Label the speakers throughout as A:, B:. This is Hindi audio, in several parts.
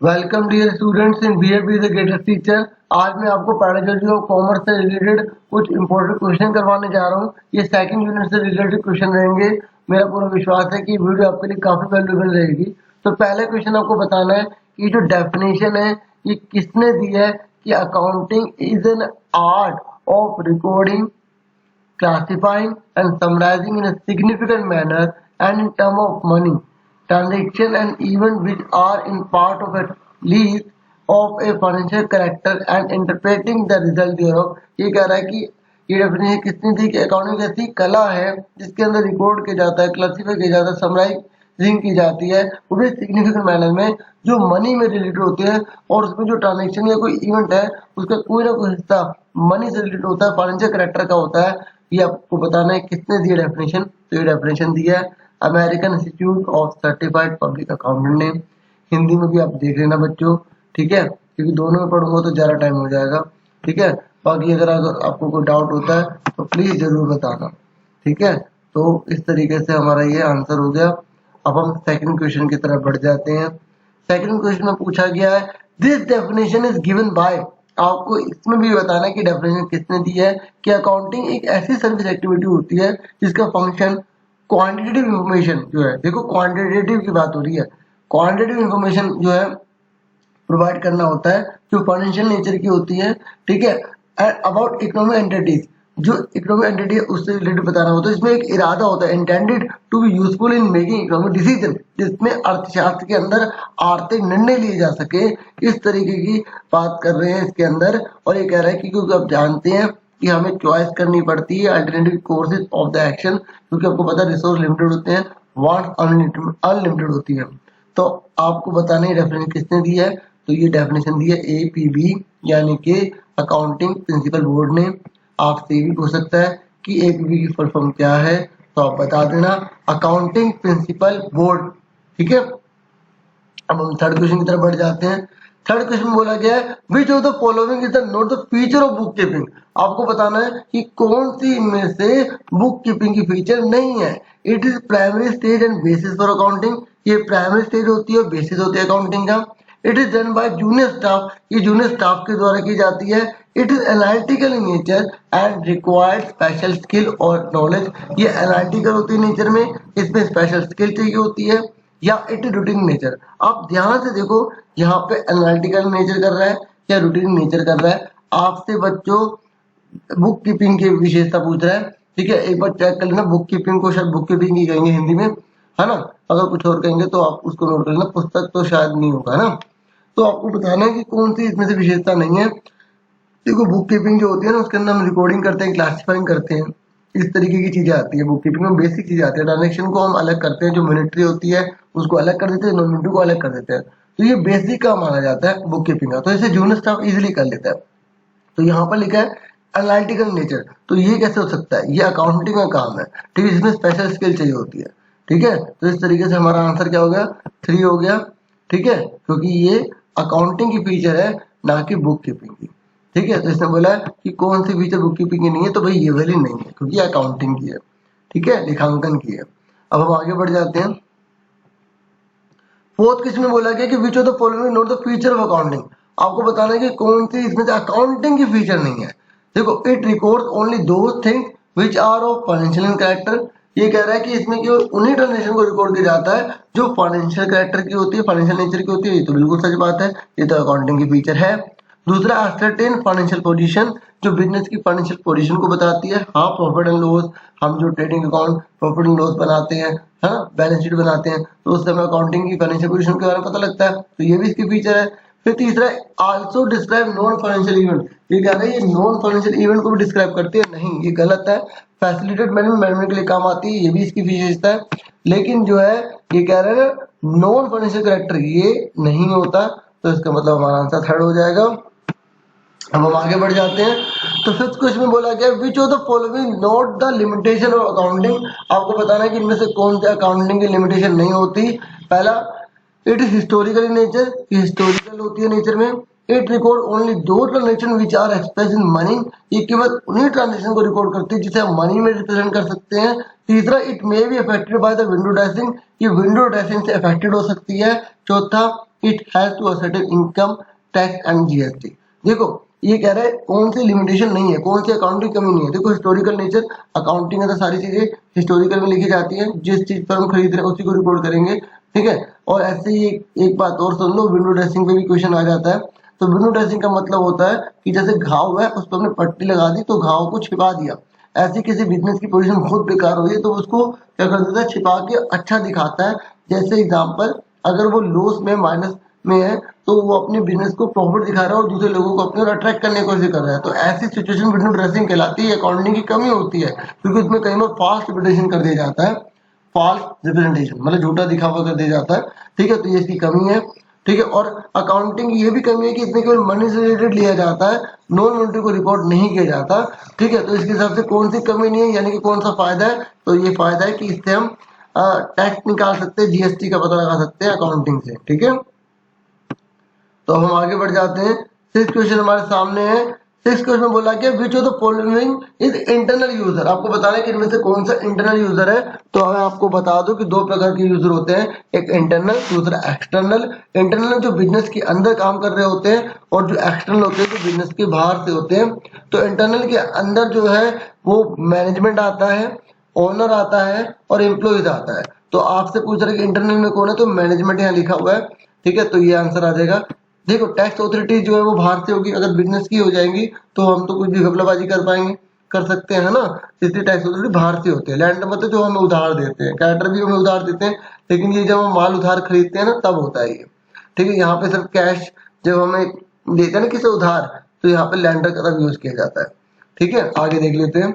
A: Welcome dear students in BAP the greatest teacher. आज मैं आपको पैरालॉजी ऑफ कॉमर्स से रिलेटेड कुछ इंपॉर्टेंट क्वेश्चन करवाने जा रहा हूँ। ये सेकंड यूनिट से रिलेटेड क्वेश्चन रहेंगे। मेरा पूरा विश्वास है कि वीडियो आपके लिए काफी वैल्यूएबल रहेगी। तो पहले क्वेश्चन आपको बताना है कि जो डेफिनेशन है ये किसने दी है कि accounting is an art of recording, classifying and summarizing in a significant manner and in term of money, transaction and event which are in part of a list of a financial character and interpreting the result thereof। ये कह रहा है कि ये डेफिनेशन किसने दी कि अकाउंटिंग ऐसी कला है जिसके अंदर रिकॉर्ड किया जाता है, क्लासिफाई किया जाता है, समराइजिंग की जाती है, वो भी सिग्निफिकेंट मैनर में जो मनी में रिलेटेड होते हैं और उसमें जो ट्रांजेक्शन या कोई इवेंट है उसका कोई ना कोई हिस्सा मनी से रिलेटेड होता है, फाइनेंशियल करेक्टर का होता है। ये आपको बताना है किसने दी डेफिनेशन। तो ये डेफिनेशन दिया है American institute of certified public accountant ने। हिंदी में भी आप देख लेना बच्चों, ठीक है, क्योंकि दोनों में पढ़ूंगा तो ज्यादा टाइम हो जाएगा, ठीक है। बाकी अगर आपको कोई डाउट होता है तो प्लीज जरूर बताना, ठीक है। तो इस तरीके से हमारा ये आंसर हो गया। अब हम सेकंड क्वेश्चन की तरफ बढ़ जाते हैं। सेकंड क्वेश्चन में पूछा गया है this definition is given by. आपको इसमें भी बताना है कि डेफिनेशन किसने दी है कि अकाउंटिंग एक ऐसी सर्विस एक्टिविटी होती है जिसका फंक्शन क्वांटिटेटिव इंफॉर्मेशन जो है, देखो क्वांटिटेटिव की बात हो रही है, क्वांटिटेटिव इंफॉर्मेशन जो है प्रोवाइड करना होता है जो फाइनेंशियल नेचर की होती है, ठीक है। एंड अबाउट इकोनॉमिक एंटिटीज, जो इकोनॉमिक एंटिटी है उससे रिलेटेड बताना होता है। इसमें एक इरादा होता है intended to be useful in making economic decision, जिसमें अर्थशास्त्र के अंदर आर्थिक निर्णय लिए जा सके, इस तरीके की बात कर रहे हैं इसके अंदर। और ये कह रहा है कि क्योंकि आप जानते हैं कि हमें चॉइस करनी पड़ती है alternative courses of the action, क्योंकि आपको पता है रिसोर्स लिमिटेड होते हैं, वांट अनलिमिटेड होती है। तो आपको बताना है डेफिनेशन किसने दी है। तो ये डेफिनेशन दी है एपीबी यानी कि अकाउंटिंग प्रिंसिपल बोर्ड ने। आपसे भी हो सकता है कि एपीबी की फुल फॉर्म क्या है, तो आप बता देना, अकाउंटिंग प्रिंसिपल बोर्ड, ठीक है। अब हम थर्ड क्वेश्चन की तरफ बढ़ जाते हैं। थर्ड क्वेश्चन में बोला गया है which of the following is the not the feature of book keeping. आपको बताना है कि कौन सी इनमें से बुक कीपिंग की फीचर नहीं है। It is primary stage and bases for accounting. ये प्राइमरी स्टेज होती है, बेसिस होती है अकाउंटिंग का। It is done by junior staff, ये जूनियर स्टाफ के द्वारा की जाती है। It is analytical in nature and required special skill और नॉलेज। ये एनालिटिकल होती है नेचर में, इसमें स्पेशल स्किल चाहिए होती है। या इट रूटीन नेचर, आप ध्यान से देखो यहाँ पे एनालिटिकल नेचर कर रहा है या रूटीन नेचर कर रहा है। आपसे बच्चों बुक कीपिंग की विशेषता पूछ रहा है, ठीक है। एक बार चेक कर लेना, बुक कीपिंग को शायद बुक कीपिंग ही कहेंगे हिंदी में, है ना। अगर कुछ और कहेंगे तो आप उसको नोट कर लेना, पुस्तक तो शायद नहीं होगा ना। तो आपको बताना है कि कौन सी इसमें से विशेषता नहीं है। देखो बुक कीपिंग जो होती है ना उसके अंदर हम रिकॉर्डिंग करते हैं, क्लासिफाइंग करते हैं, इस तरीके की चीजें आती है। बुक कीपिंग में बेसिक चीजें आती है, ट्रांजेक्शन को हम अलग करते हैं, जो मॉनेटरी होती है उसको अलग कर देते हैं, नॉन मॉनेटरी को अलग कर देते हैं। तो ये बेसिक का माना जाता है बुक कीपिंग का, तो इसे जूनियर स्टाफ इजिली कर लेता है। तो यहाँ पर लिखा है एनालिटिकल नेचर, तो ये कैसे हो सकता है, ये अकाउंटिंग का काम है, ठीक है, जिसमें स्पेशल स्किल चाहिए होती है, ठीक है। तो इस तरीके से हमारा आंसर क्या हो गया, 3 हो गया, ठीक है, क्योंकि ये अकाउंटिंग की फीचर है ना कि बुक कीपिंग की, ठीक है। तो इसने बोला कि कौन सी फीचर बुक कीपिंग की नहीं है, तो भाई ये वाली नहीं है क्योंकि अकाउंटिंग की है, ठीक है, लेखांकन की है। अब हम आगे बढ़ जाते हैं। फोर्थ क्वेश्चन में बोला गया कि which of the following not the feature of accounting. आपको बताना है कि कौन सी इसमें से अकाउंटिंग की फीचर नहीं है। देखो it records only those things which are of financial in character. ये कह रहा है कि इसमें केवल उन्हीं ट्रांजेक्शन को रिकॉर्ड किया जाता है जो फाइनेंशियल कैरेक्टर की होती है, फाइनेंशियल नेचर की होती है। ये तो बिल्कुल सच बात है, ये तो अकाउंटिंग की फीचर है। दूसरा असर्टेन फाइनेंशियल पोजीशन, जो बिजनेस की फाइनेंशियल पोजीशन को बताती है। हाँ प्रॉफिट एंड लॉस, हम जो trading account profit and loss बनाते हैं, है ना, बैलेंस शीट बनाते हैं, तो उससे हमें अकाउंटिंग की फाइनेंशियल पोजीशन के बारे में पता लगता है, तो ये भी इसकी फीचर है। फिर तीसरा also describe non financial event. ये कह रहा है ये नॉन फाइनेंशियल इवेंट को भी डिस्क्राइब करती है, नहीं ये गलत है। फैसिलिटेट मैनेजमेंट के लिए काम आती है, ये भी इसकी विशेषता है। लेकिन जो है ये कह रहे हैं नॉन फाइनेंशियल कैरेक्टर ये नहीं होता, तो इसका मतलब हमारा आंसर थर्ड हो जाएगा। अब हम आगे बढ़ जाते हैं। तो फिफ्थ क्वेश्चन में बोला गया which of the following not the limitation of accounting. आपको बताना है कि इनमें से कौन से अकाउंटिंग की लिमिटेशन नहीं होती। पहला it is historical in nature, historical होती है नेचर में। It record only those transaction which are express in money, ये केवल उन्हीं ट्रांजेक्शन को रिकॉर्ड करती है जिसे हम मनी में रिप्रेजेंट कर सकते हैं। तीसरा it may be affected by the window dressing, ये विंडो ड्रेसिंग से अफेक्टेड हो सकती है। चौथा it has to a certain income tax and GST. देखो ये कह रहा है कौन सी लिमिटेशन नहीं है, कौन सी अकाउंटिंग कमी नहीं है। देखो हिस्टोरिकल नेचर, अकाउंटिंग में तो सारी चीजें हिस्टोरिकल में लिखी जाती है, जिस चीज पर हम खरीद रहे हैं उसी को रिपोर्ट करेंगे, ठीक है। और ऐसे ही एक बात और सुन लो, विंडो ड्रेसिंग पे भी क्वेश्चन आ जाता है। तो विंडो ड्रेसिंग का मतलब होता है कि जैसे घाव है उस पर हमने पट्टी लगा दी तो घाव को छिपा दिया। ऐसी किसी बिजनेस की पोजीशन बहुत बेकार हो रही है तो उसको क्या कर देता है, छिपा के अच्छा दिखाता है। जैसे एग्जांपल, अगर वो लॉस में माइनस में है तो वो अपने बिजनेस को प्रॉफिट दिखा रहा है और दूसरे लोगों को अपने ओर अट्रैक्ट करने की कोशिश कर रहा है। तो ऐसी सिचुएशन विंडो ड्रेसिंग कहलाती है। अकाउंटिंग की कमी होती है क्योंकि उसमें कई बार फॉल्स रिप्रेजेंटेशन कर दिया जाता है, फॉल्स रिप्रेजेंटेशन मतलब झूठा दिखावा कर दिया जाता है, ठीक है। तो ये इसकी कमी है, ठीक है। और अकाउंटिंग की ये भी कमी है कि इसमें केवल मनी से रिलेटेड लिया जाता है, नॉन मॉनेटरी को रिकॉर्ड नहीं किया जाता, ठीक है। तो इसके हिसाब से कौन सी कमी नहीं है, यानी कि कौन सा फायदा है, तो ये फायदा है कि इससे हम टैक्स निकाल सकते हैं, जीएसटी का पता लगा सकते हैं अकाउंटिंग से, ठीक है। तो हम आगे बढ़ जाते हैं। सिक्स क्वेश्चन हमारे सामने है। सिक्स क्वेश्चन में बोला कि which of the following is internal user. आपको बताना है कि इनमें से कौन सा इंटरनल यूजर है। तो मैं आपको बता दूं कि दो प्रकार के यूजर होते हैं, एक इंटरनल, दूसरा एक्सटर्नल। इंटरनल जो बिजनेस के अंदर काम कर रहे होते हैं और जो एक्सटर्नल होते हैं जो बिजनेस के बाहर से होते हैं। तो इंटरनल के अंदर जो है वो मैनेजमेंट आता है, ओनर आता है और एम्प्लॉयज आता है। तो आपसे पूछ रहे कि इंटरनल में कौन है, तो मैनेजमेंट यहाँ लिखा हुआ है, ठीक है। तो ये आंसर आ जाएगा। देखो टैक्स अथॉरिटी जो है वो बाहर से होगी, अगर बिजनेस की हो जाएंगी तो हम तो कुछ भी घपलाबाजी कर पाएंगे, कर सकते हैं ना। इसलिए टैक्स अथॉरिटी बाहर से होते हैं। लैंड मतलब जो हमें उधार देते हैं, कैरेक्टर भी हमें उधार देते हैं, लेकिन ये जब हम माल उधार खरीदते हैं ना तब होता है ये, ठीक है। यहाँ पे सिर्फ कैश जब हमें देते हैं ना किसी उधार, तो यहाँ पे लैंडर का तब यूज किया जाता है, ठीक है। आगे देख लेते हैं।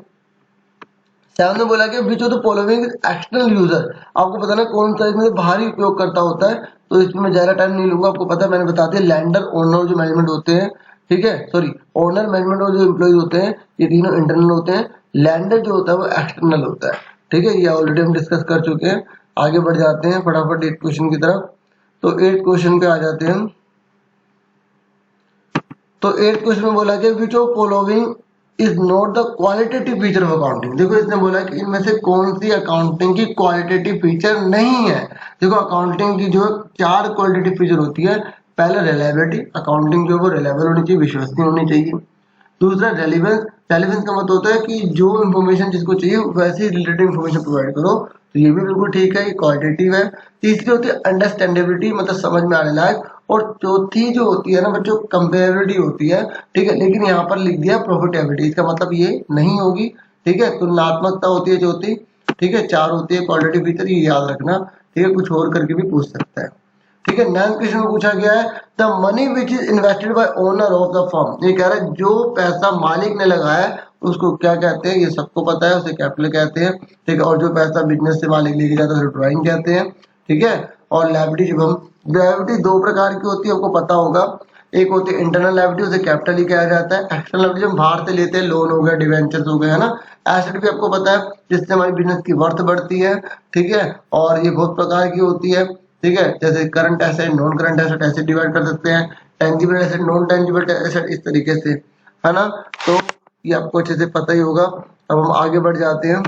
A: सेवन ने बोला कि which of the following external user. आपको बताना कौन सा इसमें बाहरी उपयोग करता होता है। तो इसमें मैं ज्यादा टाइम नहीं लूंगा, आपको पता है मैंने बता दिया। लैंडर, ओनर जो मैनेजमेंट होते हैं, ठीक है, सॉरी ओनर, मैनेजमेंट और जो एम्प्लॉय होते हैं ये तीनों इंटरनल होते हैं। लैंडर जो होता है वो एक्सटर्नल होता है, ठीक है। ये ऑलरेडी हम डिस्कस कर चुके हैं। आगे बढ़ जाते हैं फटाफट एट क्वेश्चन की तरफ। तो एट क्वेश्चन पे आ जाते हैं। तो एट क्वेश्चन में बोला कि विच of following is not the qualitative feature of accounting. देखो इसने बोला कि इनमें से कौन सी अकाउंटिंग की क्वालिटेटिव फीचर नहीं है। देखो अकाउंटिंग की जो चार क्वालिटेटिव फीचर होती है। पहला रिलायबिलिटी, अकाउंटिंग जो है वो रिलायबल होनी चाहिए, विश्वसनीय होनी चाहिए। दूसरा रेलिवेंस, रेलिवेंस का मतलब होता है कि जो इन्फॉर्मेशन जिसको चाहिए वैसे रिलेटेड इन्फॉर्मेशन प्रोवाइड करो, तो ये भी बिल्कुल ठीक है, ये क्वालिटेटिव है। तीसरी होती है अंडरस्टैंडेबिलिटी, मतलब समझ में आने लायक। और चौथी जो होती है ना बच्चों, कंपेरेबिलिटी होती है, ठीक है। लेकिन यहाँ पर लिख दिया प्रॉफिटेबिलिटी, इसका मतलब ये नहीं होगी, ठीक है। तुलनात्मकता होती है चौथी, ठीक है। चार होती है क्वालिटेटिव फीचर, ये याद रखना, ठीक है। कुछ और करके भी पूछ सकता है, ठीक है। नाइन्थ क्वेश्चन में पूछा गया है the money which is invested bye owner of the firm. ये कह रहा है जो पैसा मालिक ने लगाया है उसको क्या कहते हैं, ये सबको पता है, उसे कैपिटल कहते हैं, ठीक है। और जो पैसा बिजनेस से मालिक लेके जाता है उसे ड्राइंग कहते हैं, ठीक है। और लायबिलिटी, जब हम लायबिलिटी दो प्रकार की होती है आपको पता होगा। एक होती है इंटरनल लायबिलिटी, उसे कैपिटल ही कहा जाता है। एक्सटर्नल लायबिलिटी हम बाहर से लेते हैं, लोन हो गया, डिवेंचर्स हो गए, है ना। एसेट भी आपको पता है जिससे हमारी बिजनेस की वर्थ बढ़ती है, ठीक है। और ये बहुत प्रकार की होती है, ठीक है। जैसे current asset, non current asset ऐसे डिवाइड कर सकते हैं, tangible asset, non tangible asset, इस तरीके से, है ना। तो ये आपको अच्छे से पता ही होगा। अब हम आगे बढ़ जाते हैं।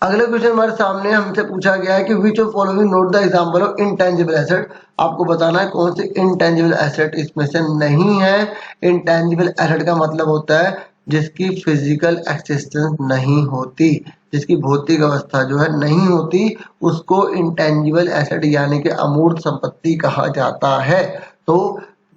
A: अगले क्वेश्चन हमारे सामने हमसे पूछा गया है कि विच of following note the example of intangible asset. आपको बताना है कौन सी इनटेंजिबल एसेट इसमें से नहीं है। इनटेंजिबल एसेट का मतलब होता है जिसकी फिजिकल एक्सिस्टेंस नहीं होती, जिसकी भौतिक अवस्था जो है नहीं होती, उसको इंटेंजिबल एसेट यानी कि अमूर्त संपत्ति कहा जाता है। तो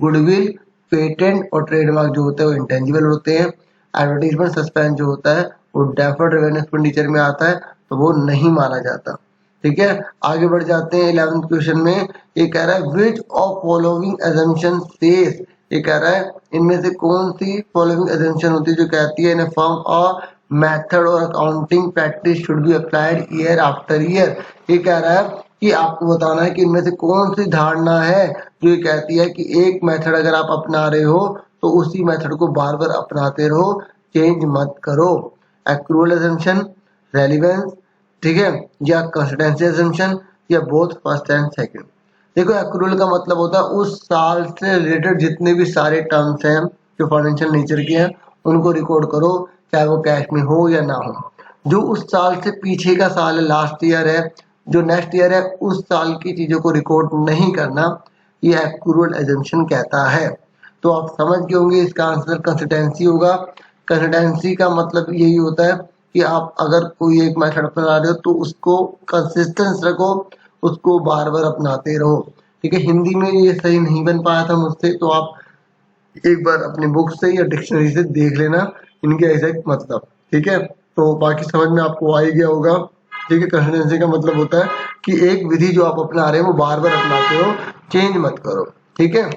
A: गुडविल, पेटेंट और ट्रेडमार्क जो होते हैं वो इंटेंजिबल होते हैं। एडवर्टाइजमेंट सस्पेंस जो होता है वो डेफर्ड रेवेन्यू एक्सपेंडिचर में आता है, तो वो नहीं माना जाता, ठीक है। आगे बढ़ जाते हैं 11th क्वेश्चन में। ये कह रहा है which of following assumption says. ये कह रहा है इनमें से कौन सी फॉलोइंग अजम्पशन होती है जो कहती है इन अ फर्म अ मेथड और accounting practice should be applied year after year. ये कह रहा है कि आपको बताना है कि इनमें से कौन सी धारणा है जो ये कहती है कि एक मेथड अगर आप अपना रहे हो तो उसी मेथड को बार बार अपनाते रहो, चेंज मत करो। एक्रूअल अजम्पशन, रेलिवेंस, ठीक है, या कंसिस्टेंसी अजम्पशन, या बोथ फर्स्ट एंड सेकंड। देखो एक्रूअल का मतलब होता है उस साल से रिलेटेड जितने भी सारे टर्म्स हैं जो फाइनेंशियल नेचर के हैं उनको रिकॉर्ड करो, चाहे वो कैश में हो या ना हो। जो उस साल से पीछे का साल है, लास्ट ईयर है, जो नेक्स्ट ईयर है, उस साल की चीजों को रिकॉर्ड नहीं करना। ये एक्यूरेट एजम्पशन कहता है। तो आप समझ गए होंगे इसका आंसर कंसिस्टेंसी होगा। कंसिस्टेंसी का मतलब यही होता है कि आप अगर कोई एक मेथड अपना रहे हो तो उसको कंसिस्टेंस रखो, उसको बार बार अपनाते रहो। ठीक है, हिंदी में ये सही नहीं बन पाया था मुझसे, तो आप एक बार अपनी बुक से या डिक्शनरी से देख लेना इनके एग्जैक्ट मतलब। ठीक है, तो बाकी समझ में आपको आ ही गया होगा। ठीक है, कंसिस्टेंसी का मतलब होता है कि एक विधि जो आप अपना रहे हो वो बार बार अपनाते हो, चेंज मत करो। ठीक है,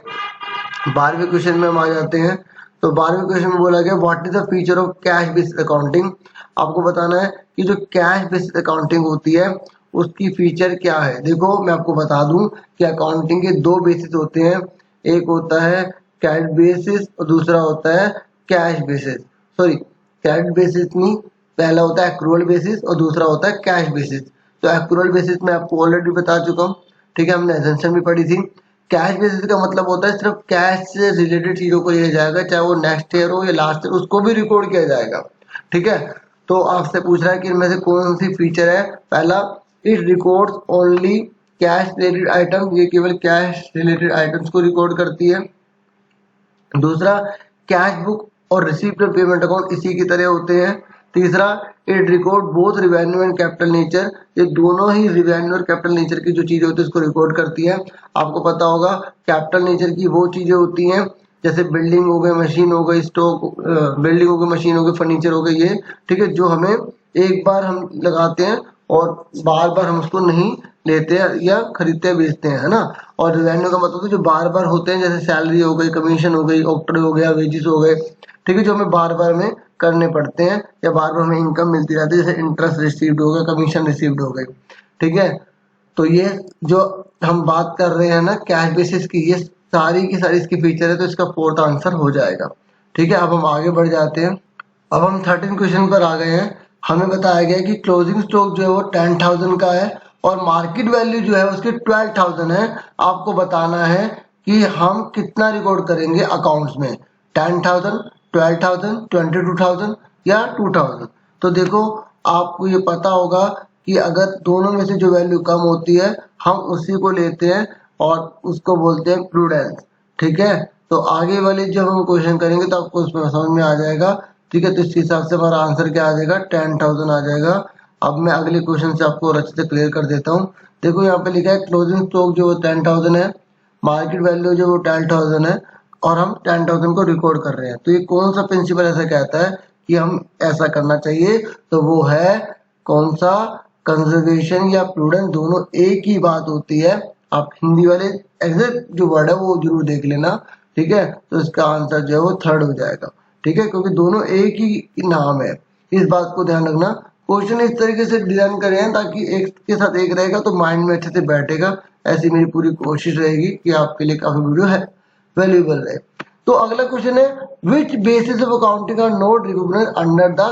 A: 12वें क्वेश्चन में हम आ जाते हैं। तो 12वें क्वेश्चन में बोला गया what is the feature of cash based accounting. आपको बताना है कि जो कैश बेस्ड अकाउंटिंग होती है उसकी फीचर क्या है। देखो मैं आपको बता दूं कि अकाउंटिंग के दो बेसिस होते हैं, एक होता है कैश बेसिस और दूसरा होता है cash basis, sorry cash basis नहीं, पहला होता है एक्रूअल बेसिस और दूसरा होता है कैश बेसिस। तो एक्रूअल बेसिस में आपको ऑलरेडी बता चुका हूँ। ठीक है, हमने एसेंशन भी पढ़ी थी। कैश बेसिस का मतलब होता है सिर्फ कैश से रिलेटेड चीजों को लिया जाएगा, चाहे वो नेक्स्ट ईयर हो या लास्ट ईयर, उसको भी रिकॉर्ड किया जाएगा। ठीक है, तो आपसे पूछ रहा है कि इनमें से कौन सी फीचर है। पहला, it records only cash related item, ये केवल कैश रिलेटेड आइटम्स को रिकॉर्ड करती है। दूसरा, कैश बुक और रिसीप्ट और पेमेंट अकाउंट इसी की तरह होते हैं। तीसरा, it record both revenue and capital nature, ये दोनों ही रिवेन्यू और कैपिटल नेचर की जो चीजें होती है उसको रिकॉर्ड करती है। आपको पता होगा कैपिटल नेचर की वो चीजें होती हैं जैसे बिल्डिंग हो गई, मशीन हो गई, स्टॉक, बिल्डिंग हो गई, मशीन हो गई, फर्नीचर हो गई, ये ठीक है, जो हमें एक बार हम लगाते हैं और बार बार हम उसको नहीं लेते हैं या खरीदते हैं, बेचते हैं, है ना। और रेवेन्यू का मतलब जो बार बार होते हैं, जैसे सैलरी हो गई, कमीशन हो गई, ऑक्टर हो गया, वेजेस हो गए, ठीक है, जो हमें बार बार में करने पड़ते हैं या बार बार हमें इनकम मिलती रहती है, जैसे इंटरेस्ट रिसीव्ड हो गया, कमीशन रिसीव्ड हो गई। ठीक है, तो ये जो हम बात कर रहे हैं ना कैश बेसिस की, ये सारी की सारी इसकी फीचर है, तो इसका फोर्थ आंसर हो जाएगा। ठीक है, अब हम आगे बढ़ जाते हैं। अब हम 13 क्वेश्चन पर आ गए हैं। हमें बताया गया कि क्लोजिंग स्टॉक जो है वो 10,000 का है और मार्केट वैल्यू जो है उसकी 12,000 है। आपको बताना है कि हम कितना रिकॉर्ड करेंगे अकाउंट्स में, 10,000, 12,000, 22,000 या 2,000। तो देखो आपको ये पता होगा कि अगर दोनों में से जो वैल्यू कम होती है हम उसी को लेते हैं और उसको बोलते हैं प्रूडेंस। ठीक है, तो आगे वाले जब हम क्वेश्चन करेंगे तो आपको उसमें समझ में आ जाएगा। ठीक है, तो इस हिसाब से हमारा आंसर क्या आ जाएगा, 10,000 आ जाएगा। अब मैं अगले क्वेश्चन से आपको अच्छे से क्लियर कर देता हूँ। देखो यहाँ पे लिखा है क्लोजिंग स्टॉक जो 10,000 है, मार्केट वैल्यू जो 12,000 है और हम 10,000 को रिकॉर्ड कर रहे हैं। तो ये कौन सा प्रिंसिपल ऐसा कहता है कि हम ऐसा करना चाहिए, तो वो है कौन सा, कंजर्वेशन या प्रूडेंस, दोनों एक ही बात होती है। आप हिंदी वाले एग्जैक्ट जो वर्ड है वो जरूर देख लेना। ठीक है, तो इसका आंसर जो है वो थर्ड हो जाएगा। ठीक है, क्योंकि दोनों एक ही नाम है, इस बात को ध्यान रखना। क्वेश्चन इस तरीके से डिजाइन करे हैं ताकि एक के साथ एक रहेगा तो माइंड में अच्छे से बैठेगा। ऐसी मेरी पूरी कोशिश रहेगी कि आपके लिए काफी वीडियो है वैल्यूएबल रहे। तो अगला क्वेश्चन है which basis of accounting are not recognised under the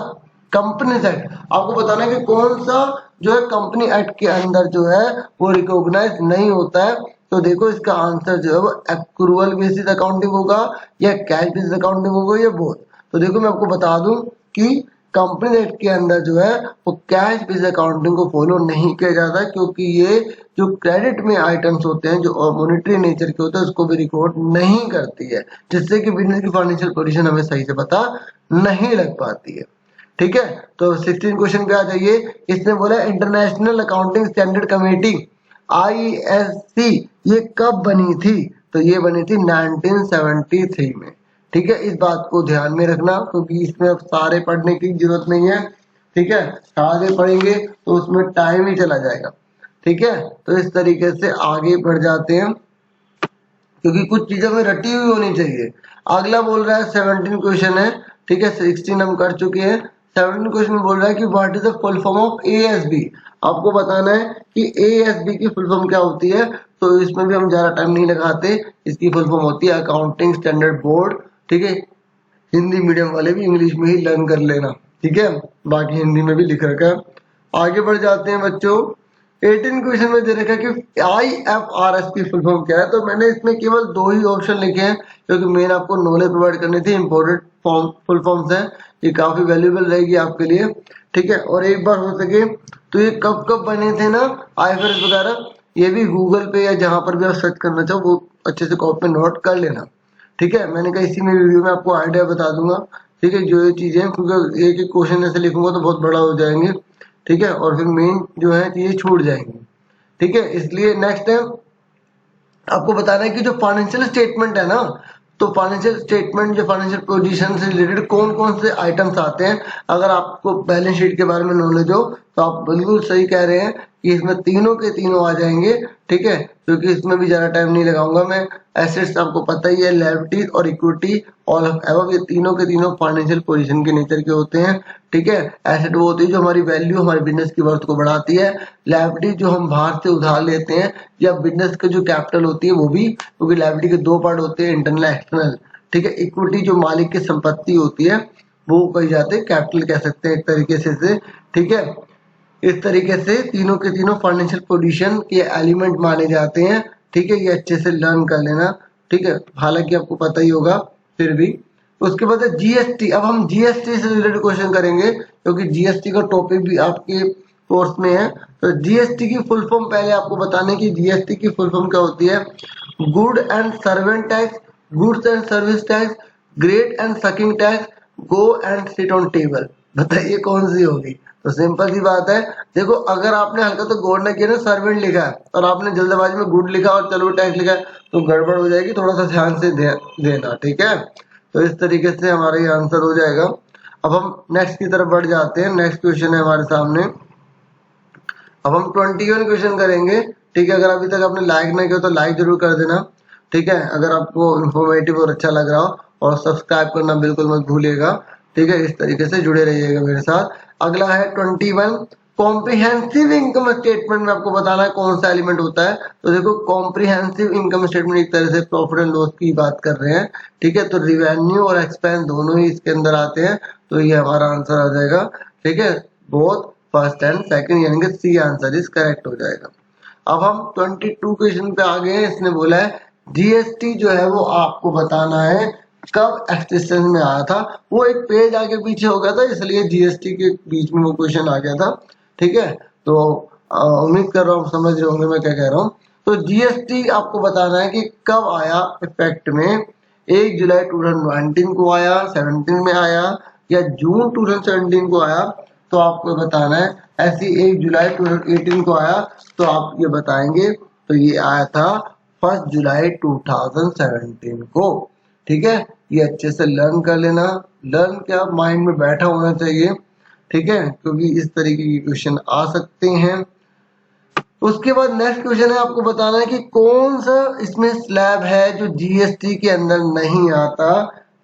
A: Companies Act. आपको बताना है कि कौन सा जो है कंपनी एक्ट के अंदर जो है वो रिकॉग्नाइज नहीं होता है। तो देखो इसका आंसर जो है वो एक्रूअल बेसिस अकाउंटिंग होगा या कैश बेसिस अकाउंटिंग होगा या बोथ। तो देखो मैं आपको बता दूं कि कंपनी एक्ट के अंदर जो है वो कैश बेस्ड अकाउंटिंग को फॉलो नहीं किया जाता, क्योंकि ये जो क्रेडिट में आइटम्स होते हैं जो मॉनेटरी नेचर के होते हैं उसको भी रिकॉर्ड नहीं करती है, जिससे कि बिजनेस की फाइनेंशियल पोजीशन हमें सही से पता नहीं लग पाती है। ठीक है, तो 16 क्वेश्चन पे आ जाइए। इसने बोला international accounting standard committee ISC ये कब बनी थी, तो ये बनी थी 1973 में। ठीक है, इस बात को ध्यान में रखना क्योंकि इसमें अब सारे पढ़ने की जरूरत नहीं है। ठीक है, सारे पढ़ेंगे तो उसमें टाइम ही चला जाएगा। ठीक है, तो इस तरीके से आगे बढ़ जाते हैं क्योंकि कुछ चीजें में रटी हुई होनी चाहिए। अगला बोल रहा है 17 क्वेश्चन है। ठीक है, 16 हम कर चुके हैं। 17 क्वेश्चन बोल रहा है कि what is the full form of ASB। आपको बताना है कि ASB की फुल फॉर्म क्या होती है। तो इसमें भी हम ज्यादा टाइम नहीं लगाते, इसकी फुल फॉर्म होती है अकाउंटिंग स्टैंडर्ड बोर्ड। ठीक है, हिंदी मीडियम वाले भी इंग्लिश में ही लर्न कर लेना। ठीक है, बाकी हिंदी में भी लिख रखा है। आगे बढ़ जाते हैं बच्चों। 18 क्वेश्चन में दे रखा है कि IFRS की फुल फॉर्म क्या है। तो मैंने इसमें केवल दो ही ऑप्शन लिखे हैं क्योंकि मैंने आपको नॉलेज प्रोवाइड करनी थी। इंपोर्टेंट फुल फॉर्म्स है, ये काफी वैल्यूएबल रहेगी आपके लिए। ठीक है, और एक बार हो सके तो ये कब कब बने थे ना IFRS वगैरह, ये भी गूगल पे या जहां पर भी आप सर्च करना चाहो वो अच्छे से कॉपी में नोट कर लेना। ठीक है, मैंने कहा इसी में वीडियो में आपको आइडिया बता दूंगा। ठीक है, जो ये चीजें, क्योंकि एक एक क्वेश्चन ऐसे लिखूंगा तो बहुत बड़ा हो जाएंगे। ठीक है, और फिर मेन जो है चीजें छूट जाएंगी। ठीक है, इसलिए नेक्स्ट है आपको बताना है कि जो फाइनेंशियल स्टेटमेंट है ना, तो फाइनेंशियल स्टेटमेंट जो फाइनेंशियल पोजीशन से रिलेटेड कौन कौन से आइटम्स आते हैं। अगर आपको बैलेंस शीट के बारे में नॉलेज हो तो आप बिल्कुल सही कह रहे हैं कि इसमें तीनों के तीनों आ जाएंगे। ठीक है, क्योंकि इसमें भी ज्यादा टाइम नहीं लगाऊंगा मैं। एसेट्स आपको पता ही है, लायबिलिटीज और इक्विटी, ऑल ऑफ एबव, ये तीनों के तीनों फाइनेंशियल पोजीशन के नेचर के होते हैं। ठीक है, एसेट वो होती है जो हमारी वैल्यू, हमारे बिजनेस की वर्थ को बढ़ाती है। लायबिलिटी जो हम बाहर से उधार लेते हैं, या बिजनेस का जो कैपिटल होती है वो भी, क्योंकि लायबिलिटी के दो पार्ट होते हैं, इंटरनल एक्सटर्नल। ठीक है, इक्विटी जो मालिक की संपत्ति होती है वो कही जाती है कैपिटल, कह सकते हैं एक तरीके से। ठीक है, इस तरीके से तीनों के तीनों फाइनेंशियल पोजीशन के एलिमेंट माने जाते हैं। ठीक है, ये अच्छे से लर्न कर लेना। ठीक है, हालांकि आपको पता ही होगा फिर भी। उसके बाद है जीएसटी। अब हम जीएसटी से रिलेटेड क्वेश्चन करेंगे, क्योंकि जीएसटी का टॉपिक भी आपके कोर्स में है। तो जीएसटी की फुल फॉर्म पहले आपको बताने की, जीएसटी की फुल फॉर्म क्या होती है। Good and servant tax, goods and service tax, great and sucking tax, go and sit on table. बताइए कौन सी होगी। तो सिंपल सी बात है, देखो अगर आपने हल्का तो गौर न किया ना, सर्वेंट लिखा है और आपने जल्दबाजी में गुड लिखा और चलो टैक्स लिखा है, तो गड़बड़ हो जाएगी। थोड़ा सा ध्यान से देना। ठीक है, तो इस तरीके से हमारा ये आंसर हो जाएगा। अब हम नेक्स्ट की तरफ बढ़ जाते हैं। नेक्स्ट क्वेश्चन है हमारे सामने। अब हम 21 क्वेश्चन करेंगे। ठीक है, अगर अभी तक आपने लाइक नहीं किया तो लाइक जरूर कर देना। ठीक है, अगर आपको इन्फॉर्मेटिव और अच्छा लग रहा हो, और सब्सक्राइब करना बिल्कुल मत भूलिएगा। ठीक है, इस तरीके से जुड़े रहिएगा मेरे साथ। अगला है 21 कॉम्प्रिहेंसिव इनकम स्टेटमेंट में आपको बताना है कौन सा एलिमेंट होता है। तो देखो, कॉम्प्रिहेंसिव इनकम स्टेटमेंट एक तरह से प्रॉफिट एंड लॉस की बात कर रहे हैं। ठीक है, तो रिवेन्यू और एक्सपेंस दोनों ही इसके अंदर आते हैं, तो ये हमारा आंसर आ जाएगा। ठीक है, बोथ फर्स्ट एंड सेकंड, यानी कि सी आंसर इज करेक्ट हो जाएगा। अब हम 22 क्वेश्चन पे आ गए हैं। इसने बोला है जीएसटी जो है वो आपको बताना है कब एक्सटेंशन में आया था। वो एक पेज आगे पीछे हो गया था, इसलिए जीएसटी के बीच में वो क्वेश्चन आ गया था। ठीक है, तो उम्मीद कर रहा हूँ समझ रहे होंगे मैं क्या कह रहा हूँ। तो जीएसटी आपको बताना है कि कब आया इफेक्ट में। 1 जुलाई 2019 को आया, 17 में आया, या जून 2017 को आया, तो आपको बताना है। ऐसे 1 जुलाई 2018 को आया तो आप ये बताएंगे। तो ये आया था 1 जुलाई 2017 को। ठीक है, ये अच्छे से लर्न कर लेना। लर्न क्या, माइंड में बैठा होना चाहिए। ठीक है, क्योंकि इस तरीके के क्वेश्चन आ सकते हैं। उसके बाद नेक्स्ट क्वेश्चन है, आपको बताना है कि कौन सा इसमें स्लैब है जो जीएसटी के अंदर नहीं आता।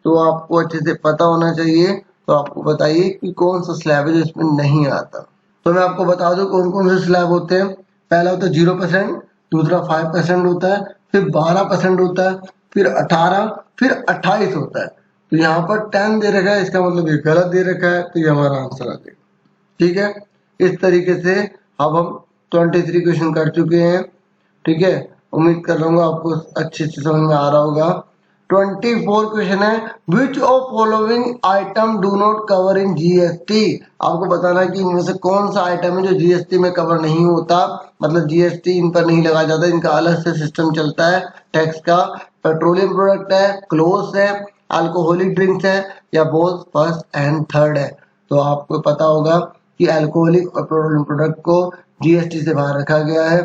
A: तो आपको अच्छे से पता होना चाहिए। तो आपको बताइए कि कौन सा स्लैब है जो इसमें नहीं आता। तो मैं आपको बता दूं कौन कौन से स्लैब होते हैं। पहला होता है 0%, दूसरा 5% होता है, फिर 12% होता है, फिर 18, फिर 28 होता है। तो यहाँ पर 10 दे रखा है, इसका मतलब ये गलत दे रखा है, तो ये हमारा आंसर आ जाएगा। ठीक है, इस तरीके से अब हम 23 क्वेश्चन कर चुके हैं। ठीक है, उम्मीद कर रहा हूँ आपको अच्छे से समझ में आ रहा होगा। 24 क्वेश्चन है, which of following item do not cover in GST. आपको बताना है कि इनमें से कौन सा आइटम है जो जीएसटी में कवर नहीं होता, मतलब जीएसटी इन पर नहीं लगाया जाता, इनका अलग से सिस्टम चलता है टैक्स का। पेट्रोलियम प्रोडक्ट है, क्लोथ्स है, अल्कोहलिक ड्रिंक्स है, या बोथ फर्स्ट एंड थर्ड है। तो आपको पता होगा कि अल्कोहलिक और पेट्रोलियम प्रोडक्ट को जीएसटी से बाहर रखा गया है।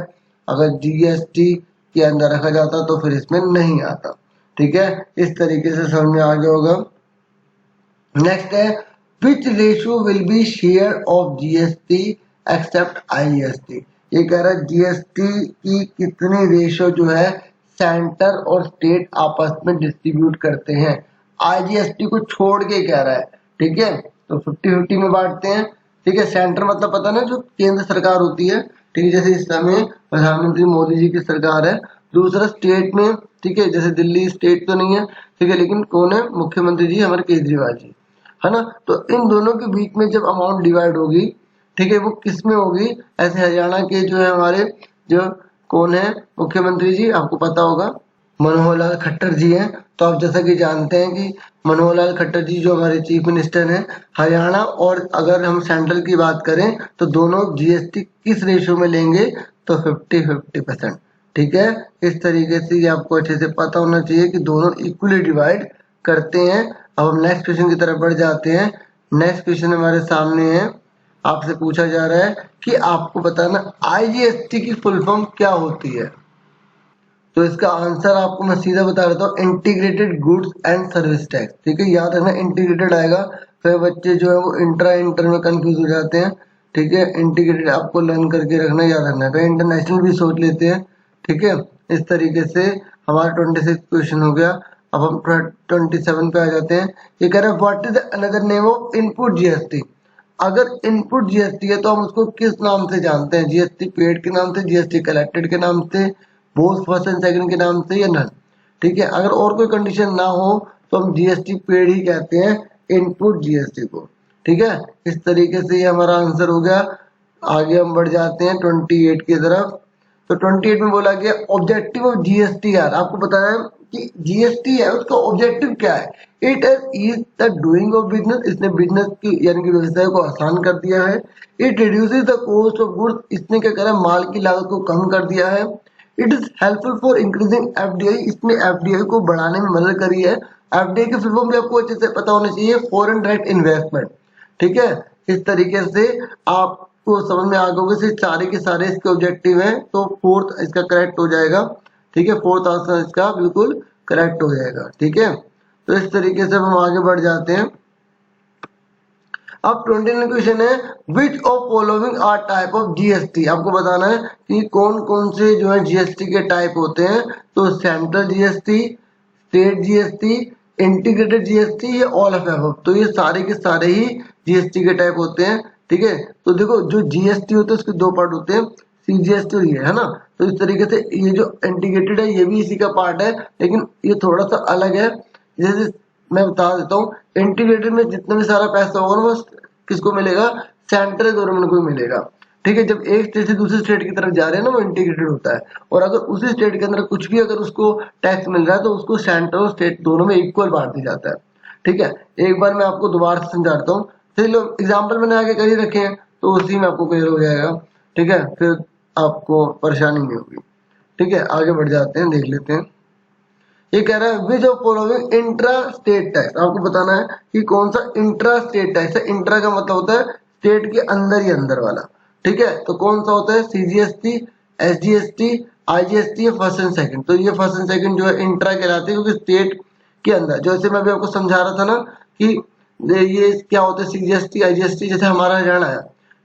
A: अगर जीएसटी के अंदर रखा जाता तो फिर इसमें नहीं आता। ठीक है, इस तरीके से समझ में आ गया होगा। नेक्स्ट है, which ratio will be share of GST except IGST. ये कह रहा है जीएसटी की कितनी रेशियो जो है सेंटर और स्टेट आपस में डिस्ट्रीब्यूट करते हैं, आईजीएसटी को छोड़ के कह रहा है। ठीक है, तो 50-50 में बांटते हैं। ठीक है, सेंटर मतलब पता ना, जो केंद्र सरकार होती है। ठीक है, जैसे इस समय प्रधानमंत्री मोदी जी की सरकार है। दूसरा स्टेट में, ठीक है, जैसे दिल्ली स्टेट तो नहीं है, ठीक है, लेकिन कौन है, मुख्यमंत्री जी हमारे केजरीवाल जी, है ना। तो इन दोनों के बीच में जब अमाउंट डिवाइड होगी, ठीक है, वो किस में होगी। ऐसे हरियाणा के जो है हमारे, जो कौन है मुख्यमंत्री जी, आपको पता होगा मनोहर लाल खट्टर जी हैं। तो आप जैसा कि जानते हैं कि मनोहर लाल खट्टर जी जो हमारे चीफ मिनिस्टर हैं हरियाणा, और अगर हम सेंट्रल की बात करें तो दोनों जीएसटी किस रेशियो में लेंगे, तो 50-50%। ठीक है, इस तरीके से ये आपको अच्छे से पता होना चाहिए कि दोनों इक्वली डिवाइड करते हैं। अब हम नेक्स्ट क्वेश्चन की तरफ बढ़ जाते हैं। नेक्स्ट क्वेश्चन हमारे सामने है, आपसे पूछा जा रहा है कि आपको बताना आईजीएसटी की फुल फॉर्म क्या होती है। तो इसका आंसर आपको मैं सीधा बता देता हूँ, integrated goods and service tax. ठीक है, याद रखना इंटीग्रेटेड आएगा, फिर बच्चे जो है वो इंटर में कंफ्यूज हो जाते हैं। ठीक है, इंटीग्रेटेड आपको लर्न करके रखना, याद रखना, कहीं इंटरनेशनल भी सोच लेते हैं। ठीक है, इस तरीके से हमारा 26 क्वेश्चन हो गया। अब हम 27 पे आ जाते हैं। ये कह रहा है what is another name of input GST. अगर इनपुट जीएसटी है तो हम उसको किस नाम से जानते हैं? जीएसटी पेड के नाम से, जीएसटी कलेक्टेड के नाम से, बोथ फर्स्ट एंड सेकंड के नाम से, या नन। ठीक है, अगर और कोई कंडीशन ना हो तो हम जीएसटी पेड ही कहते हैं इनपुट जीएसटी को। ठीक है, इस तरीके से ये हमारा आंसर हो गया। आगे हम बढ़ जाते हैं 28 की तरफ। तो 28 में बोला गया ऑब्जेक्टिव ऑफ जीएसटी आर। आपको बताया कि जीएसटी है उसका ऑब्जेक्टिव क्या है? It is the doing of business. इसने बिजनेस की यानी कि व्यवसाय को आसान कर दिया है। It reduces the cost of goods. इसने क्या करा, माल की लागत को कम कर दिया है। It is helpful for increasing FDI. इसने एफडीआई को बढ़ाने में मदद करी है। एफडीआई की फुल फॉर्म भी आपको अच्छे से पता होना चाहिए, फॉरेन डायरेक्ट इन्वेस्टमेंट। ठीक है, इस तरीके से आपको समझ में आ गया कि सारे के सारे इसके ऑब्जेक्टिव हैं। तो फोर्थ इसका करेक्ट हो जाएगा। ठीक है, फोर्थ आंसर इसका बिल्कुल करेक्ट हो जाएगा। ठीक है, तो इस तरीके से हम आगे बढ़ जाते हैं। अब 29 क्वेश्चन है, which of following are type of GST. आपको बताना है कि कौन कौन से जो है जीएसटी के टाइप होते हैं। तो central GST, state GST, integrated GST, या ऑल ऑफ एबव। तो ये सारे के सारे ही जीएसटी के टाइप होते हैं। ठीक है, तो देखो जो जीएसटी होते हैं उसके दो पार्ट होते हैं, सीजीएसटी और ये है ना। तो इस तरीके से ये जो इंटीग्रेटेड है ये भी इसी का पार्ट है, लेकिन ये थोड़ा सा अलग है। जैसे मैं बता देता हूँ, इंटीग्रेटेड में जितना भी सारा पैसा होगा ना वो किसको मिलेगा? सेंट्रल गवर्नमेंट को मिलेगा। ठीक है, जब एक स्टेट से दूसरे स्टेट की तरफ जा रहे हैं ना वो इंटीग्रेटेड होता है। और अगर उसी स्टेट के अंदर कुछ भी अगर उसको टैक्स मिल रहा है तो उसको सेंट्रल और स्टेट दोनों में इक्वल बांट दिया जाता है। ठीक है, एक बार मैं आपको दोबारा से समझाता हूँ। चलो एग्जाम्पल मैंने आगे कर ही रखे हैं तो उसी में आपको क्लियर हो जाएगा। ठीक है, फिर आपको परेशानी नहीं होगी। ठीक है, आगे बढ़ जाते हैं, देख लेते हैं। ये कह रहा है which of following intra state tax. आपको बताना है कि कौन सा इंट्रा स्टेट टैक्स है। इंट्रा का मतलब होता है स्टेट के अंदर ही अंदर वाला। ठीक है, तो कौन सा होता है? सीजीएसटी, एसजीएसटी, आईजीएसटी या फर्स्ट एंड सेकंड। तो ये फर्स्ट एंड सेकंड जो है इंट्रा कहलाते हैं, क्योंकि स्टेट के अंदर, जैसे मैं अभी आपको समझा रहा था ना कि ये क्या होता है सीजीएसटी आईजीएसटी। जैसे हमारा हरियाणा है,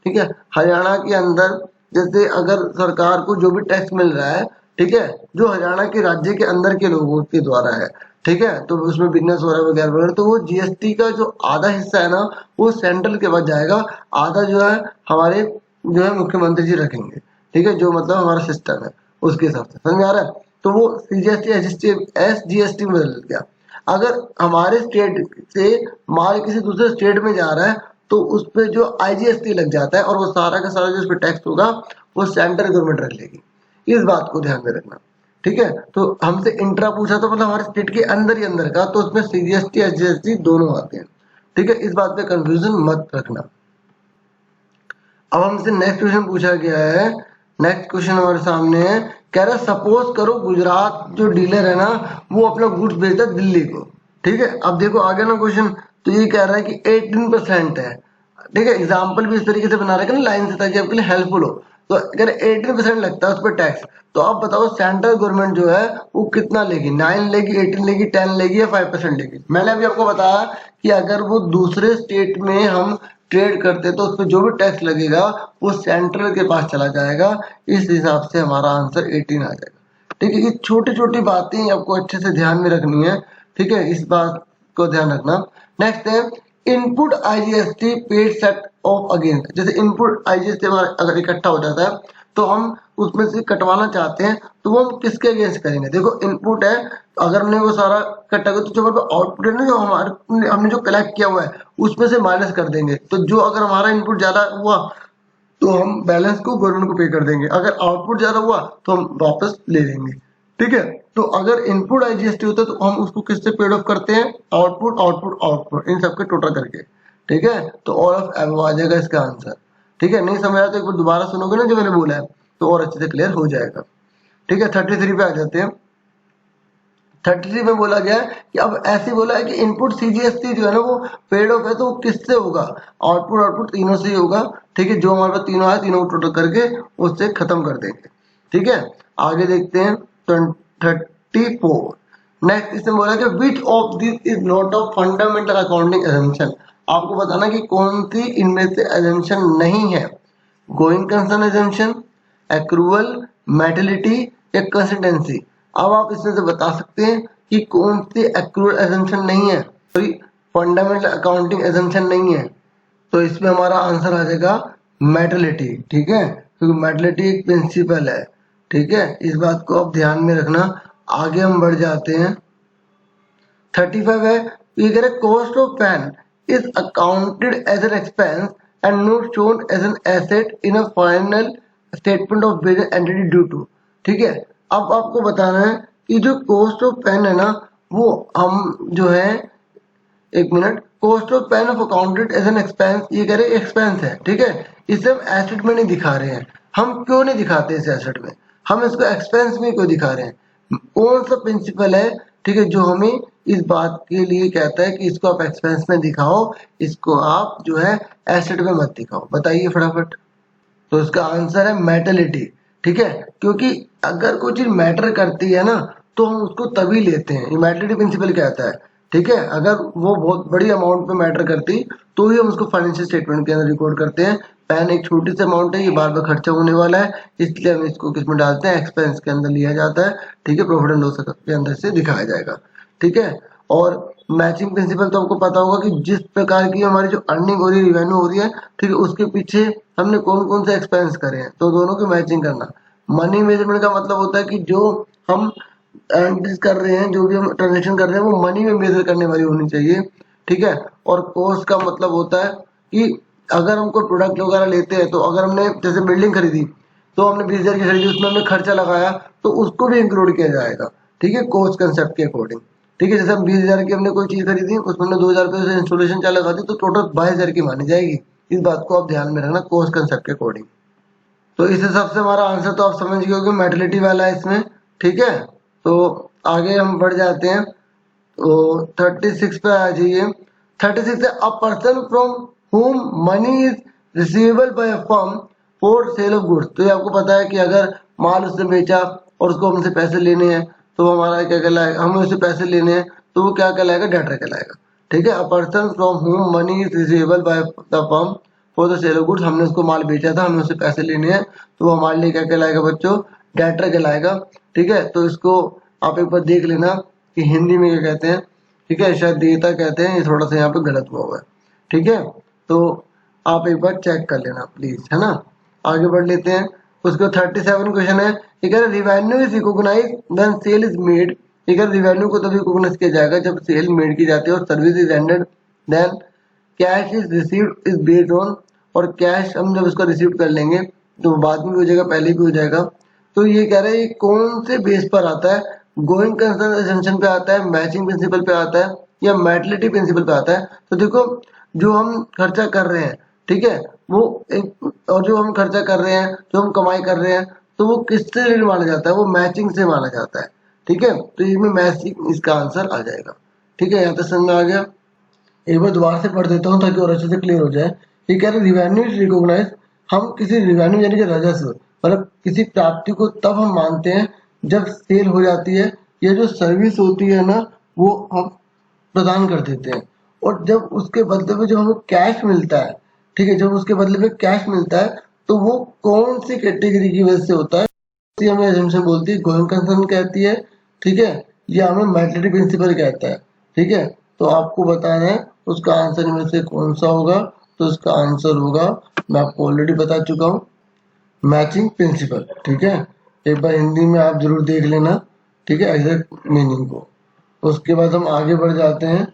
A: ठीक है, हरियाणा के अंदर जैसे अगर सरकार को जो भी टैक्स मिल रहा है, ठीक है, जो हरियाणा के राज्य के अंदर के लोगों के द्वारा है, ठीक है, तो उसमें बिजनेस हो रहा है वगैरह वगैरह, तो वो जीएसटी का जो आधा हिस्सा है ना वो सेंट्रल के पास जाएगा, आधा जो है हमारे जो है मुख्यमंत्री जी रखेंगे। ठीक है, जो मतलब हमारा सिस्टम है उसके हिसाब से, समझ में आ रहा है? तो वो सीजीएसटी एसजीएसटी में बदल गया। अगर हमारे स्टेट से माल किसी दूसरे स्टेट में जा रहा है तो उस पर जो आईजीएसटी लग जाता है और वो सारा का सारा जो उस पर टैक्स होगा वो सेंट्रल गवर्नमेंट रख लेगी। इस बात को ध्यान में रखना। ठीक है, तो हमसे इंट्रा पूछा तो मतलब हमारे स्टेट के अंदर ही अंदर का, तो उसमें सीजीएसटी एसजीएसटी दोनों आते हैं। ठीक है, इस बात पे कंफ्यूजन मत रखना। अब हमसे नेक्स्ट क्वेश्चन पूछा गया है। नेक्स्ट क्वेश्चन हमारे सामने है, कह रहा है सपोज करो गुजरात जो डीलर है ना वो अपना गुड्स भेजता है दिल्ली को। ठीक है, अब देखो आगे ना क्वेश्चन, तो ये कह रहा है कि 18% है। ठीक है, एग्जाम्पल भी इस तरीके से बना रहे हैं ना लाइन से, ताकि आपके लिए हेल्पफुल हो। तो अगर 18% लगता है उस पर टैक्स, तो आप बताओ सेंट्रल गवर्नमेंट जो है वो कितना लेगी? 9 लेगी, 18 लेगी, 10 लेगी या 5% लेगी? मैंने अभी आपको बताया कि अगर वो दूसरे स्टेट में हम ट्रेड करते तो उस पर जो भी टैक्स लगेगा वो सेंट्रल के पास चला जाएगा। इस हिसाब से हमारा आंसर 18 आ जाएगा। ठीक है, ये छोटी छोटी बातें आपको अच्छे से ध्यान में रखनी है। ठीक है, इस बात को ध्यान रखना। नेक्स्ट है input IGST paid set of against. जैसे इनपुट आईजीएसटी अगर इकट्ठा हो जाता है तो हम उसमें से कटवाना चाहते हैं तो वो हम किसके अगेंस्ट करेंगे? देखो इनपुट है, अगर हमने वो सारा इकट्ठा किया तो जो हमारे आउटपुट है ना, जो हमारे हमने जो कलेक्ट किया हुआ है उसमें से माइनस कर देंगे। तो जो अगर हमारा इनपुट ज्यादा हुआ तो हम बैलेंस को गवर्नमेंट को पे कर देंगे, अगर आउटपुट ज्यादा हुआ तो हम वापस ले लेंगे। ठीक है, तो अगर इनपुट आईजीएसटी होता है तो हम उसको किससे पेड ऑफ करते हैं? आउटपुट आउटपुट आउटपुट इन सबके टोटल करके। ठीक है, तो ऑल ऑफ एबव आ जाएगा इसका आंसर। ठीक है, नहीं समझ आया तो एक बार दोबारा सुनोगे ना जो मैंने बोला है तो और अच्छे से क्लियर हो जाएगा। ठीक है, 33 पे आ जाते हैं। 33 में बोला गया है कि अब ऐसे बोला है कि इनपुट सीजीएसटी जो है ना वो पेड ऑफ है, तो वो किससे होगा, आउटपुट तीनों से ही होगा। ठीक है, जो हमारे पास तीनों आए तीनों को टोटल करके उससे खत्म कर देंगे। ठीक है, आगे देखते हैं 34। नेक्स्ट इसमें बोला कि which of this is not a fundamental accounting assumption. आपको बताना कि कौन सी इनमें से एजम्पशन नहीं है। गोइंग कंसर्न एजम्पशन, एक्रूवल, मेटलिटी या कंसिस्टेंसी। अब आप इसमें से बता सकते हैं कि कौन सी एक्रूवल एजम्पशन नहीं है, सॉरी फंडामेंटल अकाउंटिंग एजम्पशन नहीं है। तो इसमें हमारा आंसर आ जाएगा मेटलिटी। ठीक है, क्योंकि मेटलिटी एक प्रिंसिपल है। ठीक है, इस बात को आप ध्यान में रखना। आगे हम बढ़ जाते हैं। 35 है, ये कह रहे cost of pen is accounted as an expense and not shown as an asset in a final statement of business entity due to. ठीक है, अब आपको बताना है कि जो कॉस्ट ऑफ पेन है ना वो हम जो है, एक minute, cost of pen of accounted as an expense, ये कह रहे एक्सपेंस है। ठीक है, इसे हम एसेट में नहीं दिखा रहे हैं। हम क्यों नहीं दिखाते इसे एसेट में, हम इसको एक्सपेंस में क्यों दिखा रहे हैं? कौन सा प्रिंसिपल है, ठीक है, जो हमें इस बात के लिए कहता है कि इसको आप एक्सपेंस में दिखाओ, इसको आप जो है एसेट में मत दिखाओ? बताइए फटाफट। तो इसका आंसर है मेटलिटी। ठीक है, क्योंकि अगर कोई चीज मैटर करती है ना तो हम उसको तभी लेते हैं, ये मेटलिटी प्रिंसिपल कहता है। ठीक है, अगर वो बहुत बड़ी अमाउंट पे मैटर करती तो ही हम उसको फाइनेंशियल स्टेटमेंट के अंदर रिकॉर्ड करते हैं। पेन एक छोटी सी अमाउंट है, ये बार बार खर्चा होने वाला है, इसलिए हम इसको किस में डालते हैं, एक्सपेंस के अंदर लिया जाता है। ठीक है, प्रॉफिट एंड लॉस के अंदर से दिखाया जाएगा। ठीक है, और मैचिंग प्रिंसिपल तो आपको पता होगा कि जिस प्रकार की हमारी जो अर्निंग हो रही है, रिवेन्यू हो रही है, ठीक है, उसके पीछे हमने कौन कौन से एक्सपेंस करे हैं, तो दोनों की मैचिंग करना। मनी मेजरमेंट का मतलब होता है कि जो हम एंट्रीज कर रहे हैं, जो भी हम ट्रांजेक्शन कर रहे हैं, वो मनी में मेजर करने वाली होनी चाहिए। ठीक है, और कॉस्ट का मतलब होता है कि अगर हम कोई प्रोडक्ट वगैरह लेते हैं, तो अगर हमने जैसे बिल्डिंग खरीदी, तो हमने 20,000 की खरीदी, उसमें हमने खर्चा लगाया, तो उसको भी इंक्लूड किया जाएगा। ठीक है, कॉस्ट कंसेप्ट के अकॉर्डिंग। ठीक है, जैसे हम 20,000 की हमने कोई चीज खरीदी, उसमें हमने 2,000 रुपये से इंस्टॉलेशन चार्ज लगा दी, तो टोटल 22,000 की मानी जाएगी। इस बात को आप ध्यान में रखना कॉस्ट कंसेप्ट के अकॉर्डिंग। तो इस हिसाब से हमारा आंसर तो आप समझ गए होंगे, मेटलिटी वाला है इसमें। ठीक है, तो आगे हम बढ़ जाते हैं। तो 36 पे आ जाइए। 36 है, a person from whom money is receivable by a firm for sale of goods. तो ये आपको पता है कि अगर माल उसने बेचा और उसको हमसे पैसे लेने हैं, तो हमारा क्या कहलाएगा, हमें उससे पैसे लेने हैं, तो वो क्या कहलाएगा, डेटर कहलाएगा। ठीक है, a person from whom money is receivable by the firm for the sale of goods, हमने उसको माल बेचा था, हमें उससे पैसे लेने हैं, तो वो हमारे लिए क्या कहलाएगा बच्चों, डेटर कहलाएगा। ठीक है, तो इसको आप एक बार देख लेना कि हिंदी में क्या कहते हैं। ठीक है, शायद देता कहते हैं, ये थोड़ा सा यहाँ पे गलत हुआ है। ठीक है, तो आप एक बार चेक कर लेना प्लीज, है ना। आगे बढ़ लेते हैं। उसको 37 क्वेश्चन है, ये कह रहा है revenue is recognise when sale is made. ये कह रहा है रिवेन्यू को तभी रिकॉग्नाइज किया जाएगा जब सेल मेड की जाती है और service is rendered, then cash is received is based on. और कैश हम जब इसको रिसीव कर लेंगे तो बाद में भी हो जाएगा, पहले भी हो जाएगा। तो ये कह रहा है ये कौन से बेस पर आता है, गोइंग कंसर्न अजम्पशन पे आता है, मैचिंग प्रिंसिपल पे आता है, या मेटलिटी प्रिंसिपल पे आता है। तो देखो, जो हम खर्चा कर रहे हैं, ठीक है, वो एक, और जो हम खर्चा कर रहे हैं, जो हम कमाई कर रहे हैं, तो वो किससे रिलेटेड माना जाता है, वो मैचिंग से माना जाता है। ठीक है, तो इसमें मैचिंग इसका आंसर आ जाएगा। ठीक है, यहाँ तक समझ में आ गया। एक बार दोबारा से पढ़ देता हूँ ताकि और अच्छे से क्लियर हो जाए। ये कह रहे रिवेन्यू इज रिकॉग्नाइज, हम किसी रिवेन्यू यानी कि राजस्व, मतलब किसी प्राप्ति को तब हम मानते हैं जब सेल हो जाती है, या जो सर्विस होती है ना वो हम प्रदान कर देते हैं, और जब उसके बदले में जो हमें कैश मिलता है, ठीक है, जब उसके बदले में कैश मिलता है, तो वो कौन सी कैटेगरी की वजह से होता है, इसी हमें एजम्पशन बोलती है, गोइंग कंसर्न कहती है। ठीक है, या हमें मैटलिटी प्रिंसिपल कहता है। ठीक है, तो आपको बताना है उसका आंसर में से कौन सा होगा। तो उसका आंसर होगा, मैं आपको ऑलरेडी बता चुका हूँ, मैचिंग प्रिंसिपल। ठीक है, एक बार हिंदी में आप जरूर देख लेना, ठीक है, एग्जैक्ट मीनिंग को। उसके बाद हम आगे बढ़ जाते हैं।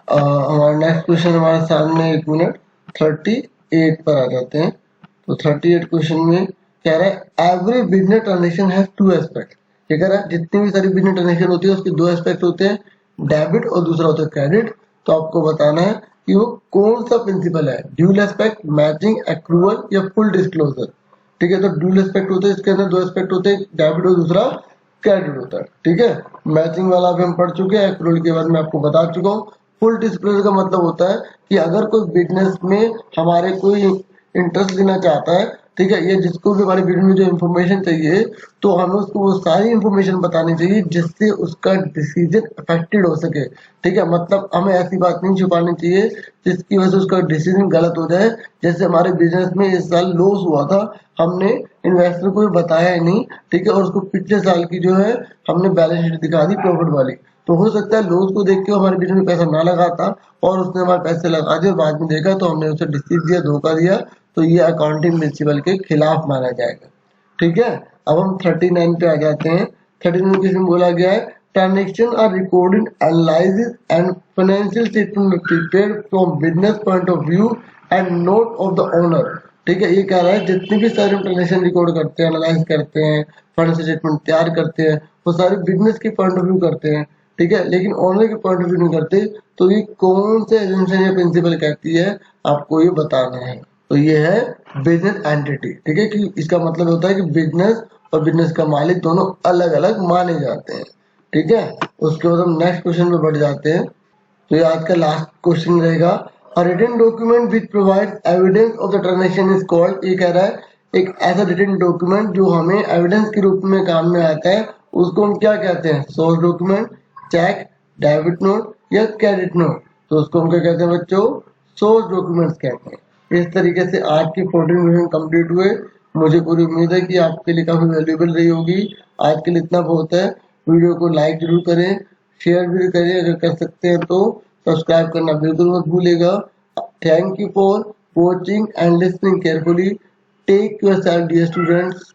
A: हमारा नेक्स्ट क्वेश्चन हमारे सामने, एक मिनट, 38 पर आ जाते हैं। तो 38 क्वेश्चन में कह रहा है every business transaction has to aspect. ये कह रहा है जितनी भी सारी बिजनेस ट्रांजेक्शन होती है उसके दो एस्पेक्ट होते हैं, डेबिट और दूसरा होता है क्रेडिट। तो आपको बताना है कि वो कौन सा प्रिंसिपल है, ड्यूल एस्पेक्ट, मैचिंग, एक्रूवल या फुल डिस्क्लोजर। ठीक है। तो ड्यूल एस्पेक्ट होते हैं, इसके अंदर दो एस्पेक्ट होते हैं, डेबिट और दूसरा क्रेडिट होता है। ठीक है, मैचिंग वाला भी हम पढ़ चुके हैं, एक्रूअल के बारे में आपको बता चुका हूँ। फुल डिस्क्लोजर का मतलब होता है कि अगर कोई बिजनेस में हमारे कोई इंटरेस्ट लेना चाहता है, ठीक है, ये जिसको भी हमारे बिजनेस में जो इन्फॉर्मेशन चाहिए, तो हमें उसको वो सारी इन्फॉर्मेशन बतानी चाहिए जिससे उसका डिसीजन अफेक्टेड हो सके। ठीक है, मतलब हमें ऐसी बात नहीं छुपानी चाहिए जिसकी वजह से उसका डिसीजन गलत हो जाए। जैसे हमारे बिजनेस में इस साल लॉस हुआ था, हमने इन्वेस्टर को भी बताया ही नहीं, ठीक है, और उसको पिछले साल की जो है हमने बैलेंस शीट दिखा दी प्रॉफिट वाली। तो हो सकता है लॉस को देख के हमारे बिजनेस में पैसा ना लगाता और उसने हमारे पैसे लगा दिए और बाद में देखा तो हमने उसे डिसीज दिया, धोखा दिया, तो ये अकाउंटिंग प्रिंसिपल के खिलाफ माना जाएगा। ठीक है, अब हम 39 पे आ जाते हैं। 39 किसमें बोला गया है, transaction are recorded analysis and financial statement prepared from business point of view and not of the owner. ठीक है, ये कह रहा है जितनी भी सारी ट्रांजेक्शन रिकॉर्ड करते हैं, एनालाइज करते हैं, फाइनेंशियल स्टेटमेंट तैयार करते हैं, वो सारे बिजनेस के पॉइंट ऑफ व्यू करते हैं। ठीक है, लेकिन ओनर के पॉइंट ऑफ व्यू नहीं करते। तो ये कौन से एजम्पशन या प्रिंसिपल कहती है, आपको ये बताना है। तो ये है बिजनेस एंटिटी। ठीक है, कि इसका मतलब होता है कि बिजनेस और बिजनेस का मालिक दोनों अलग अलग माने जाते हैं। ठीक है, उसके बाद हम नेक्स्ट क्वेश्चन पे बढ़ जाते हैं। तो ये आज का लास्ट क्वेश्चन रहेगा, a written document which provides evidence of the transaction is called. ये कह रहा है एक ऐसा रिटन डॉक्यूमेंट जो हमें एविडेंस के रूप में काम में आता है, उसको हम क्या कहते हैं, source document, cheque, debit note या क्रेडिट नोट। तो उसको हम क्या कहते हैं बच्चों, सोर्स डॉक्यूमेंट्स कहते हैं। इस तरीके से आज के 14 क्वेश्चन कंप्लीट हुए। मुझे पूरी उम्मीद है कि आपके लिए काफी वैल्यूएबल रही होगी। आज के लिए इतना बहुत है। वीडियो को लाइक जरूर करें, शेयर भी करें अगर कर सकते हैं तो, सब्सक्राइब करना बिल्कुल मत भूलिएगा। Thank you for watching and listening carefully. Take yourself dear students.